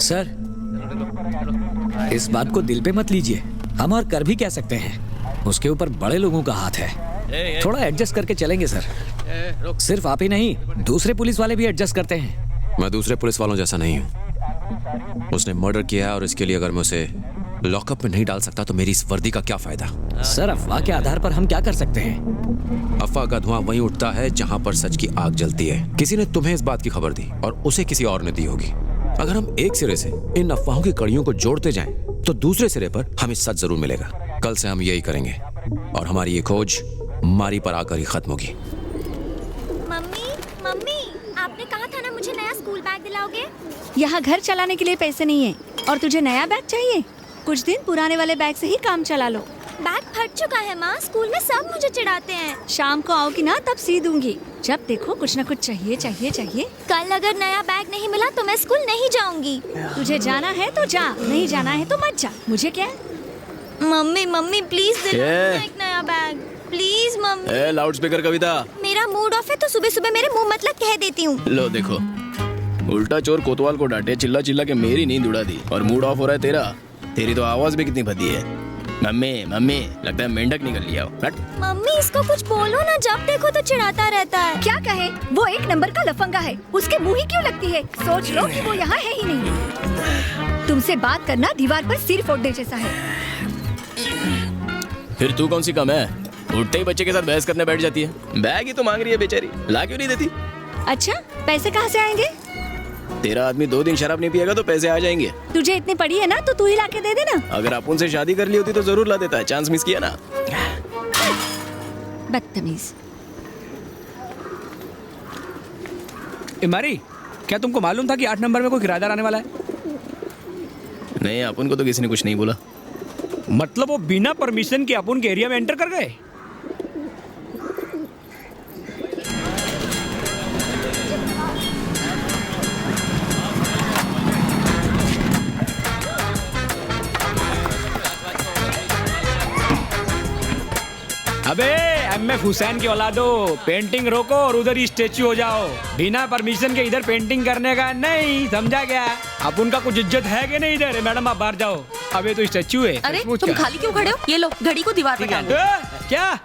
Sir, इस बात को दिल पे मत लीजिए, हम और कर भी कह सकते हैं, उसके ऊपर बड़े लोगों का हाथ है। थोड़ा एडजस्ट करके चलेंगे सर। सिर्फ आप ही नहीं, दूसरे पुलिस वाले भी एडजस्ट करते हैं। मैं दूसरे पुलिस वालों जैसा नहीं हूँ। उसने मर्डर किया है और इसके लिए अगर मैं उसे लॉकअप में नहीं डाल सकता तो मेरी इस वर्दी का क्या फायदा? सर, अफवाह के आधार पर हम क्या कर सकते हैं? अफवाह का धुआं वहीं उठता है जहां पर सच की आग जलती है। किसी ने तुम्हें इस बात की खबर दी और उसे किसी और ने दी होगी। अगर हम एक सिरे से इन अफवाहों की कड़ियों को जोड़ते जाएं, तो दूसरे सिरे पर हमें सच जरूर मिलेगा। कल से हम यही करेंगे और हमारी ये खोज मारी पर आकर ही खत्म होगी। मम्मी, मम्मी, आपने कहा था ना मुझे नया स्कूल बैग दिलाओगे? यहाँ घर चलाने के लिए पैसे नहीं है और तुझे नया बैग चाहिए? कुछ दिन पुराने वाले बैग से ही काम चला लो। बैग फट चुका है माँ, स्कूल में सब मुझे चिढ़ाते हैं। शाम को आओगी ना तब सी दूंगी। जब देखो कुछ न कुछ चाहिए चाहिए चाहिए। कल अगर नया बैग नहीं मिला तो मैं स्कूल नहीं जाऊंगी। तुझे जाना है तो जा, नहीं जाना है तो मत जा, मुझे क्या है? मम्मी, मम्मी प्लीज दिलाओ एक नया bag, please mummy. Loud speaker Kavita, मेरा मूड ऑफ है तो सुबह सुबह मेरे मुंह मतलब कह देती हूँ। लो देखो, उल्टा चोर कोतवाल को डांटे, चिल्ला चिल्ला के मेरी नींद उड़ा दी और मूड ऑफ हो रहा है तेरा। तेरी तो आवाज भी कितनी भद्दी है। मम्मी मम्मी, लगता है मेंढक निकल लिया हो। हट। मम्मी इसको कुछ बोलो ना, जब देखो तो चिढ़ाता रहता है। क्या कहे? वो एक नंबर का लफंगा है, उसके मुंह ही क्यों लगती है? सोच लो कि वो यहाँ है ही नहीं। तुमसे बात करना दीवार पर सिर फोड़ने जैसा है। फिर तू कौन सी कम है? उठते ही बच्चे के साथ बहस करने बैठ जाती है। बैग ही तो मांग रही है बेचारी, ला क्यों नहीं देती? अच्छा, पैसे कहाँ से आएंगे? तेरा आदमी 2 दिन शराब नहीं पिएगा तो पैसे आ जाएंगे। तुझे इतनी पड़ी है ना तो तू ही ला के दे देना। अगर आप उनसे शादी कर ली होती तो जरूर ला देता है, चांस मिस किया ना। बदतमीज। इमारी, क्या तुमको मालूम था कि 8 नंबर में कोई किराएदार आने वाला है? नहीं, अपन को तो किसी ने कुछ नहीं बोला। मतलब वो बिना परमिशन के अपन के एरिया में एंटर कर गए? अबे एमएफ हुसैन की औलादो, पेंटिंग रोको और उधर ही स्टेच्यू हो जाओ। बिना परमिशन के इधर पेंटिंग करने का नहीं, समझा गया? अब उनका कुछ इज्जत है कि नहीं इधर? मैडम आप बाहर जाओ, अबे तो स्टेच्यू है। अरे तुम खाली क्यों खड़े हो? ये लो घड़ी को दीवार पे टांगो। क्या?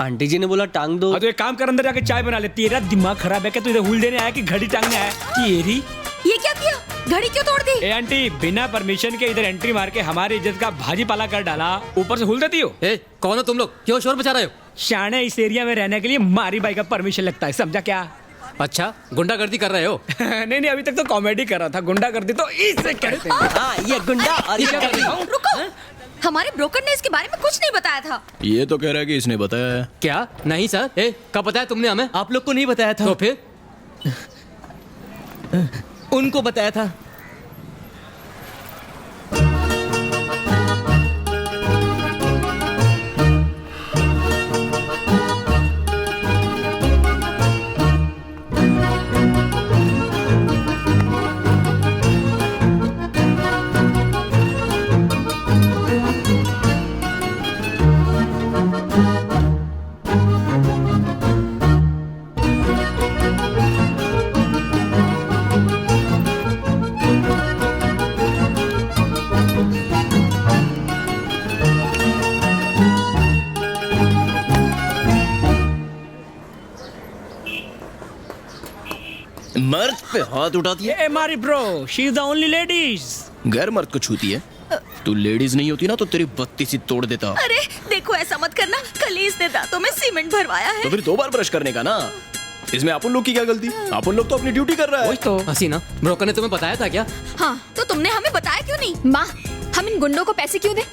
आंटी जी ने बोला टांग दो। तो एक काम कर, अंदर जाके चाय बना ले। तेरा दिमाग खराब है क्या? तू इधर हुल देने आया कि घड़ी टांगने आया? तेरी ये क्या किया? घड़ी क्यों तोड़ दी? ए आंटी, बिना परमिशन के इधर एंट्री मार के हमारी इज्जत का भाजी पाला कर डाला, ऊपर से हुल देती हो। ए, कौन हो तुम लोग? क्यों शोर मचा रहे हो? शाने, इस एरिया में रहने के लिए मारी बाई का परमिशन लगता है, समझा क्या? अच्छा, गुंडागर्दी कर रहे हो? नहीं, अभी तक तो कॉमेडी कर रहा था। गुंडागर्दी तो इसे कहते हैं। हाँ, ये गुंडा। और ये क्या कर रही हो? रुको, हमारे ब्रोकर ने इसके बारे में कुछ नहीं बताया था। ये तो कह रहा है कि इसने बताया है। क्या? नहीं सर। ए, कब बताया तुमने हमें? आप लोग को नहीं बताया था। तो फिर? उनको बताया था। मर्द पे हाथ उठा दिया। ए मारी bro, she is the only ladies. गैर मर्द को छूती है? तू लेडीज नहीं होती ना तो तेरी बत्ती सी तोड़ देता। अरे देखो, ऐसा मत करना, कल ही इसने दांतों में सीमेंट भरवाया है। तो फिर 2 बार ब्रश करने का ना। इसमें अपन लोग की क्या गलती? अपन लोग तो अपनी ड्यूटी कर रहा है। तो हसीना, ब्रोकर ने तुम्हें बताया था क्या? हाँ, तो तुमने हमें बताया क्यों नहीं? माँ, हम इन गुंडों को पैसे क्यों दें?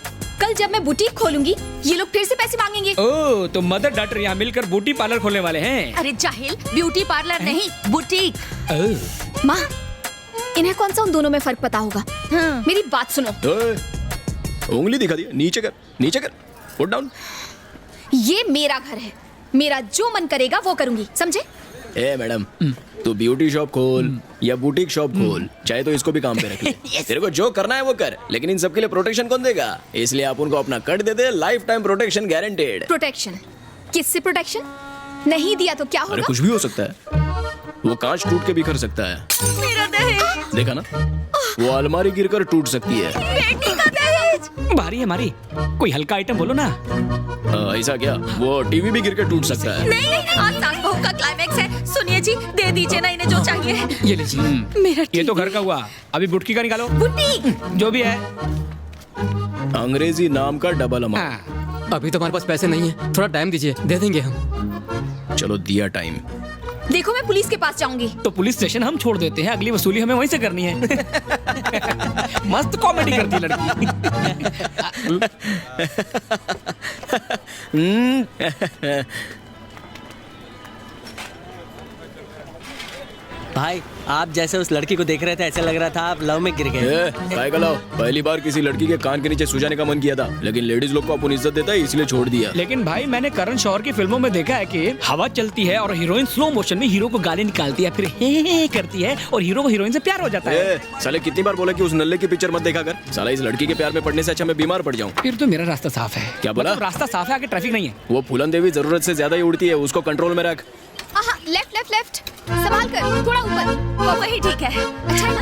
कल जब मैं बुटीक खोलूंगी ये लोग फिर से पैसे मांगेंगे। ओह, तो मदर डॉटर यहाँ मिलकर ब्यूटी पार्लर खोलने वाले हैं? अरे जाहिल, ब्यूटी पार्लर नहीं, बुटीक। माँ, इन्हें कौन सा उन दोनों में फर्क पता होगा? मेरी बात सुनो। उंगली दिखा दिया। नीचे कर, नीचे कर, पुट डाउन। ये मेरा घर है, मेरा जो मन करेगा वो करूंगी, समझे? ए मैडम, तू ब्यूटी शॉप खोल या बुटीक शॉप खोल, चाहे तो इसको भी काम पे रख ले। तेरे को जो करना है वो कर, लेकिन इन सब के लिए प्रोटेक्शन कौन देगा? इसलिए आप उनको अपना कट दे दे, lifetime protection guaranteed. Protection? किससे प्रोटेक्शन? नहीं दिया तो क्या अरे होगा? कुछ भी हो सकता है, वो कांच टूट के बिखर सकता है। मेरा दहेज। देखा ना, वो अलमारी गिरकर टूट सकती है। बेटी का दहेज। भारी है मारी, कोई हल्का आइटम बोलो ना। ऐसा क्या? वो टीवी भी गिरकर टूट सकता है। नहीं नहीं, आज सास बहू का क्लाइमैक्स है। सुनिए जी, दे दीजिए ना इन्हें जो चाहिए। ये लीजिए। मेरा ये तो घर का हुआ, अभी बुटकी का निकालो। बुटी। जो भी है। अंग्रेजी नाम का डबल अमाउंट। हाँ। अभी तो हमारे पास पैसे नहीं है, थोड़ा टाइम दीजिए, दे देंगे हम। चलो दिया टाइम। देखो मैं पुलिस के पास जाऊंगी। तो पुलिस स्टेशन हम छोड़ देते हैं, अगली वसूली हमें वहीं से करनी है। मस्त कॉमेडी करती है लड़की। भाई आप जैसे उस लड़की को देख रहे थे ऐसे लग रहा था आप लव में गिर गए। काय का लाओ? पहली बार किसी लड़की के कान के नीचे सुजाने का मन किया था, लेकिन लेडीज लोग को अपन इज्जत देता है इसलिए छोड़ दिया। लेकिन भाई मैंने करण जौहर की फिल्मों में देखा है कि हवा चलती है और हीरोइन स्लो मोशन में हीरो को गाली निकालती है, फिर हे करती है और हीरो को हीरोइन से प्यार हो जाता है। साले कितनी बार बोला कि उस नल्ले की पिक्चर मत देखा कर। साला इस लड़की के प्यार में पड़ने से अच्छा मैं बीमार पड़ जाऊं। फिर तो मेरा रास्ता साफ है। क्या बोला? मतलब रास्ता साफ है, आगे ट्रैफिक नहीं है। वो फूलन देवी जरूरत से ज्यादा ही उड़ती है, उसको कंट्रोल में रख। आहा, लेफ्ट लेफ्ट लेफ्ट, संभाल कर, थोड़ा ऊपर। वही ठीक है। अच्छा है ना?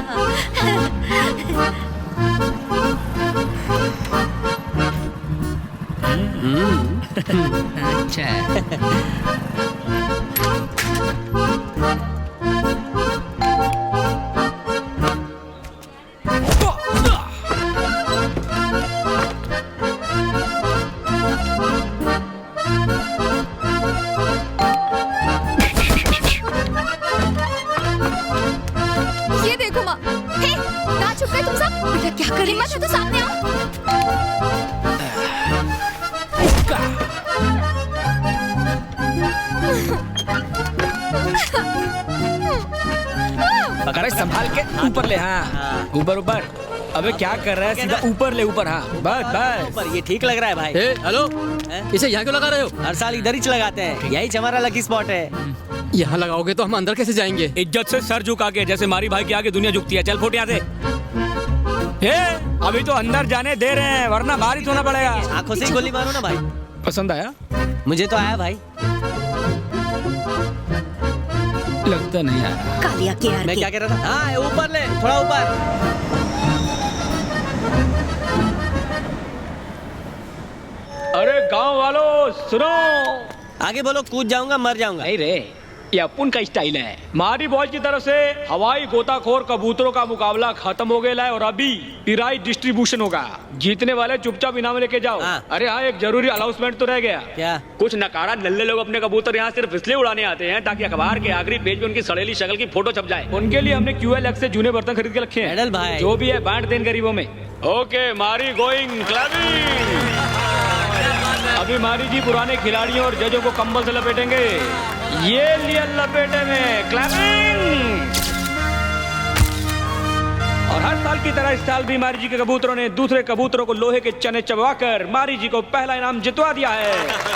ये देखो माँ। हे, कहाँ छुप गए तुम सब? बेटा क्या कर हिम्मत है तो सामने आओ। अरे संभाल के ऊपर ले। हाँ ऊपर ऊपर। अबे क्या कर रहा है? सीधा ऊपर ले, ऊपर। हाँ बस बस। पर ये ठीक लग रहा है भाई। ए, हेलो, इसे यहाँ क्यों लगा रहे हो? हर साल इधर ही लगाते हैं, यही हमारा लकी स्पॉट है। यहाँ लगाओगे तो हम अंदर कैसे जाएंगे? इज्जत से सर झुका के, जैसे मारी भाई के आगे दुनिया झुकती है। चल फुट यहाँ से। अभी तो अंदर जाने दे रहे हैं, वरना बाहर ही होना पड़ेगा। आंखों से ही गोली मारो ना भाई। पसंद आया? मुझे तो आया भाई। लगता नहीं आया। कालिया के मैं क्या कह रहा था? हाँ ऊपर ले, थोड़ा ऊपर। अरे गांव वालों सुनो। आगे बोलो, कूद जाऊंगा मर जाऊंगा। नहीं रे, ये अपुन का स्टाइल है। मारी बॉयज की तरफ से हवाई गोताखोर कबूतरों का मुकाबला खत्म हो गया है और अभी पिराई डिस्ट्रीब्यूशन होगा। जीतने वाले चुपचाप इनाम लेके जाओ। हाँ। अरे हाँ, एक जरूरी अनाउंसमेंट तो रह गया। क्या? कुछ नकारा नल्ले लोग अपने कबूतर यहाँ सिर्फ इसलिए उड़ाने आते हैं ताकि अखबार के आखिरी पेज पे उनकी सड़ेली शक्ल की फोटो छप जाए। उनके लिए हमने QLX से जूने बर्तन खरीद के रखे हैं। मेडल भाई। जो भी है बांट दें गरीबों में। ओके मारी गोइंग क्लबिंग। अभी मारी जी पुराने खिलाड़ियों और जजों को कंबल से लपेटेंगे। ये लिया लपेटे में क्लैपिंग। और हर साल की तरह इस साल भी मारी जी के कबूतरों ने दूसरे कबूतरों को लोहे के चने चबवाकर मारी जी को पहला इनाम जितवा दिया है।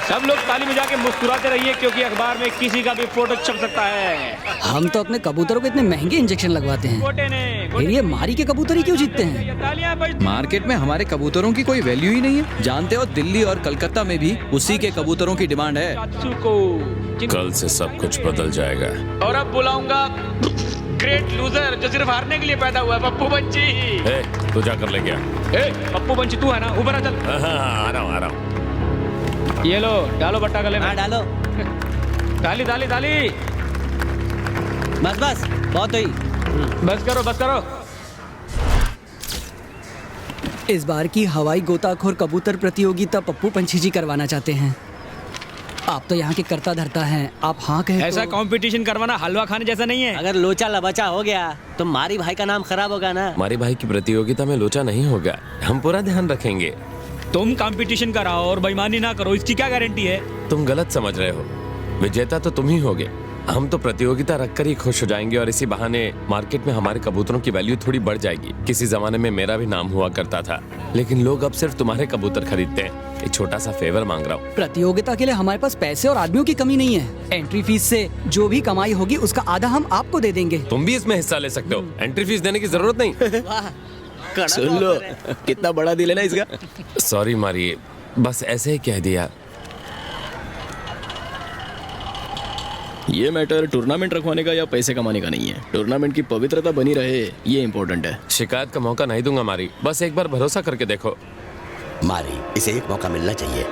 सब लोग ताली बजा के मुस्कुराते रहिए क्योंकि अखबार में किसी का भी फोटो छप सकता है। हम तो अपने कबूतरों को इतने महंगे इंजेक्शन लगवाते हैं, गोटे ने फिर ये मारी के कबूतर ही क्यों जीतते हैं? तालियां बज। मार्केट में हमारे कबूतरों की कोई वैल्यू ही नहीं है। जानते हो दिल्ली और कलकत्ता में भी उसी के कबूतरों की डिमांड है। कल से सब कुछ बदल जाएगा। और अब बुलाऊंगा ग्रेट लूजर जो सिर्फ हारने के लिए पैदा हुआ है, पप्पू बंची। तू जाकर ले गया। पप्पू बंची तू है ना? ऊपर आ चल। आ रहा हूँ। ये लो, डालो बट्टा गले में। हाँ डालो। ताली ताली ताली। बस बस बहुत हुई। बस करो बस करो। इस बार की हवाई गोताखोर कबूतर प्रतियोगिता पप्पू पंछी जी करवाना चाहते हैं। आप तो यहाँ के करता धरता हैं, आप हाँ कहे ऐसा कंपटीशन करवाना हलवा खाने जैसा नहीं है। अगर लोचा लबचा हो गया तो मारी भाई का नाम खराब होगा ना। हमारे भाई की प्रतियोगिता में लोचा नहीं होगा, हम पूरा ध्यान रखेंगे। तुम कंपटीशन कराओ और बेईमानी ना करो, इसकी क्या गारंटी है? तुम गलत समझ रहे हो, विजेता तो तुम ही होगे। हम तो प्रतियोगिता रखकर ही खुश हो जाएंगे और इसी बहाने मार्केट में हमारे कबूतरों की वैल्यू थोड़ी बढ़ जाएगी। किसी जमाने में मेरा भी नाम हुआ करता था, लेकिन लोग अब सिर्फ तुम्हारे कबूतर खरीदते हैं। एक छोटा सा फेवर मांग रहा हूँ। प्रतियोगिता के लिए हमारे पास पैसे और आदमियों की कमी नहीं है। एंट्री फीस से जो भी कमाई होगी उसका आधा हम आपको दे देंगे। तुम भी इसमें हिस्सा ले सकते हो, एंट्री फीस देने की जरूरत नहीं। सुन लो, कितना बड़ा दिल है ना इसका। सॉरी मारी, बस ऐसे ही कह दिया। ये मैटर टूर्नामेंट रखवाने का या पैसे कमाने का नहीं है। टूर्नामेंट की पवित्रता बनी रहे, ये इम्पोर्टेंट है। शिकायत का मौका नहीं दूंगा मारी, बस एक बार भरोसा करके देखो। मारी, इसे एक मौका मिलना चाहिए।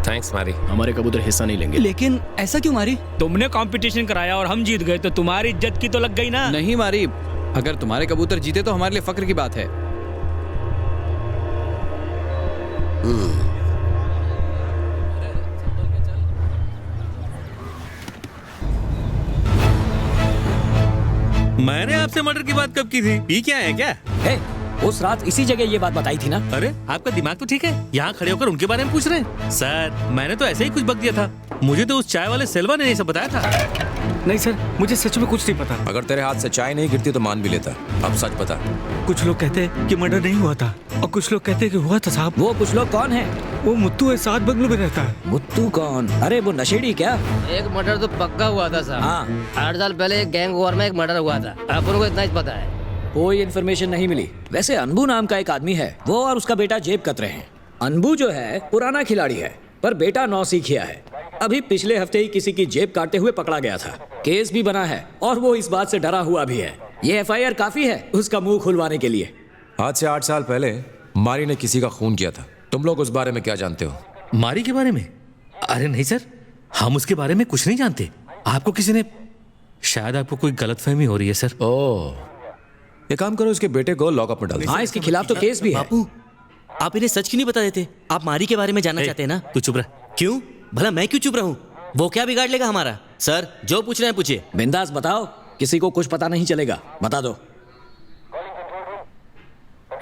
थैंक्स मारी। हमारे कबूतर हिस्सा नहीं लेंगे। लेकिन ऐसा क्यों मारी? तुमने कंपटीशन कराया और हम जीत गए तो तुम्हारी इज्जत की तो लग गई ना। नहीं मारी, अगर तुम्हारे कबूतर जीते तो हमारे लिए फक्र की बात है। मैंने आपसे मर्डर की बात कब की थी? ये क्या है क्या? उस रात इसी जगह ये बात बताई थी ना। अरे आपका दिमाग तो ठीक है, यहाँ खड़े होकर उनके बारे में पूछ रहे हैं। सर मैंने तो ऐसे ही कुछ बक दिया था, मुझे तो उस चाय वाले सेल्वा ने ये सब बताया था। नहीं सर, मुझे सच में कुछ नहीं पता। अगर तेरे हाथ से चाय नहीं गिरती तो मान भी लेता। अब सच बता। कुछ लोग कहते हैं कि मर्डर नहीं हुआ था और कुछ लोग कहते हैं कि हुआ था साहब। वो कुछ लोग कौन है? वो मुत्तू है, 7 बंगलों में रहता है। मुत्तू कौन? अरे वो नशेड़ी क्या? एक मर्डर तो पक्का हुआ था साहब। हाँ। 8 साल पहले एक गैंग वॉर में एक मर्डर हुआ था, अपन को इतना ही पता है। कोई इन्फॉर्मेशन नहीं मिली। वैसे अनबू नाम का एक आदमी है, वो और उसका बेटा जेब कतरे हैं। अनबू जो है पुराना खिलाड़ी है, पर बेटा नौसिखिया है। अभी पिछले हफ्ते ही किसी की जेब काटते हुए पकड़ा गया था। केस भी बना है और वो इस बात से डरा हुआ भी है। ये FIR काफी है उसका मुंह खुलवाने के लिए। आज से 8 साल पहले मारी ने किसी का खून किया था। तुम लोग उस बारे में क्या जानते हो? मारी के बारे में? अरे नहीं सर, हम उसके बारे में कुछ नहीं जानते। आपको किसी ने, शायद आपको कोई गलतफहमी हो रही है सर। ओह, एक काम करो, इसके बेटे को लॉकअप में डाल दो। हाँ, इसके खिलाफ तो केस भी है। बापू, आप इन्हें सच क्यों नहीं बता देते? आप मारी के बारे में जानना चाहते हैं ना? तू चुप रह। क्यों? भला मैं क्यों चुप रहूं? वो क्या बिगाड़ लेगा हमारा? सर जो पूछ रहे हैं पूछिए। बिंदास बताओ, किसी को कुछ पता नहीं चलेगा, बता दो।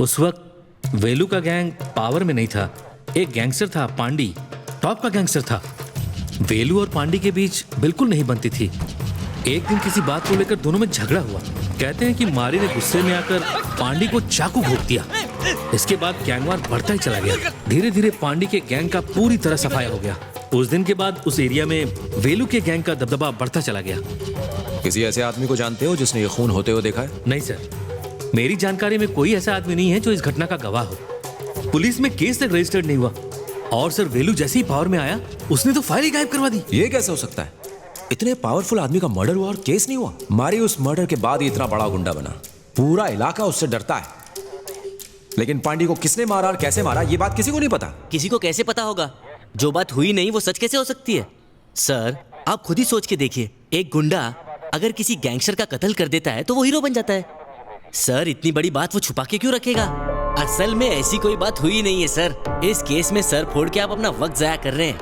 उस वक्त वेलू का गैंग पावर में नहीं था। एक गैंगस्टर था पांडी, टॉप का गैंगस्टर था। वेलू और पांडी के बीच बिल्कुल नहीं बनती थी। एक दिन किसी बात को लेकर दोनों में झगड़ा हुआ। कहते हैं कि मारी ने गुस्से में आकर पांडी को चाकू घोंप दिया। इसके बाद गैंगवार बढ़ता ही चला गया। धीरे धीरे पांडी के गैंग का पूरी तरह सफाया हो गया। उस दिन के बाद उस एरिया में वेलू के गैंग का दबदबा बढ़ता चला गया। किसी ऐसे आदमी को जानते हो जिसने ये खून होते हुए देखा है? नहीं सर, मेरी जानकारी में कोई ऐसा आदमी नहीं है जो इस घटना का गवाह हो। पुलिस में केस तक रजिस्टर्ड नहीं हुआ। और सर वेलू जैसे ही पावर में आया, उसने तो फाइल ही गायब करवा दी। ये कैसे हो सकता है? इतने पावरफुल आदमी का मर्डर हुआ और केस नहीं हुआ? मारी उस मर्डर के बाद ही इतना बड़ा गुंडा बना। पूरा इलाका उससे डरता है। लेकिन पांडी को किसने मारा और कैसे मारा, ये बात किसी को नहीं पता। किसी को कैसे पता होगा? जो बात हुई नहीं वो सच कैसे हो सकती है? सर आप खुद ही सोच के देखिए, एक गुंडा अगर किसी गैंगस्टर का कत्ल कर देता है तो वो हीरो बन जाता है। सर इतनी बड़ी बात वो छुपा के क्यों रखेगा? असल में ऐसी कोई बात हुई नहीं है सर। इस केस में सर फोड़ के आप अपना वक्त जाया कर रहे हैं।